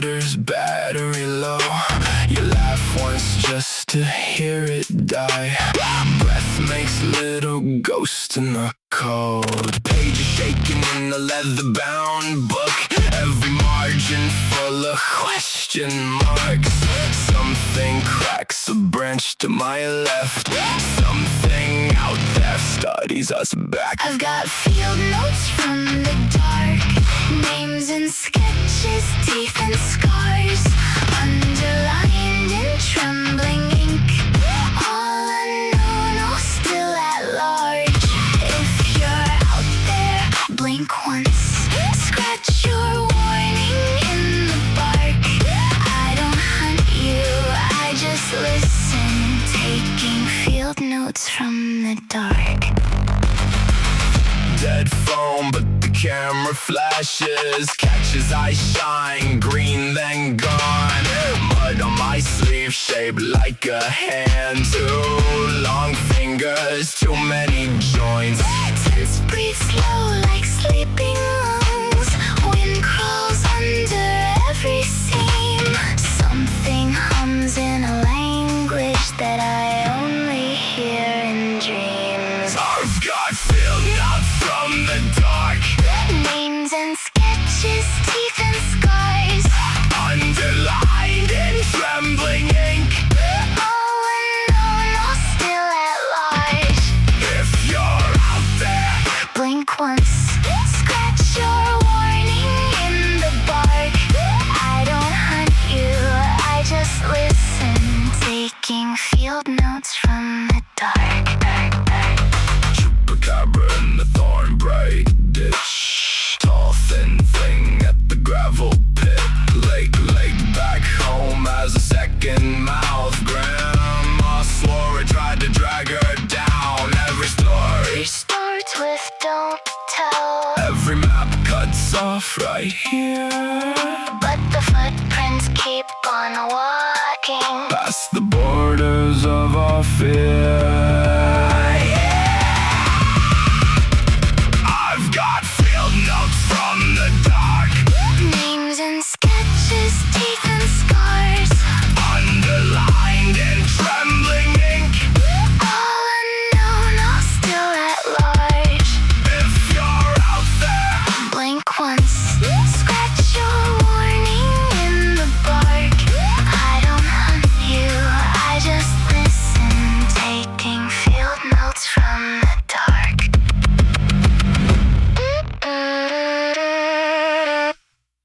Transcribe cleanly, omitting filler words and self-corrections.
daughter's battery low. You laugh once just to hear it die. Breath makes little ghosts in the cold. Pages shaking in the leather-bound book. Every margin full of question marks. Something cracks a branch to my left. Something out there studies us back. I've got field notes from the dark, names and sketches, teeth and scars, underlined in trembling ink. All unknown, all still at large. If you're out there, blink once. Scratch your warning in the bark. I don't hunt you, I just listen, taking field notes from the dark. Dead foam, but the camera flashes, catches I shine, green then gone. Mud on my sleeve, shaped like a hand. Too long fingers, too many joints. Tense, breathe slow like sleeping lungs. Wind crawls under every seam. Something hums in a language that I only hear in dreams. I've got field notes from the dark, names and sketches, teeth and scars, underlined in trembling ink. all unknown, all still at large. If you're out there, Blink once, scratch your warning in the bark. I don't hunt you, I just listen, taking field notes from the dark. Chupacabra in the thorn bright ditch. Tall thin thing at the gravel pit. Lake back home has a second mouth. Grandma swore I tried to drag her down. Every story, Starts with don't tell, every map cuts off right here. but the footprints keep on walking. Past the borders of our fear.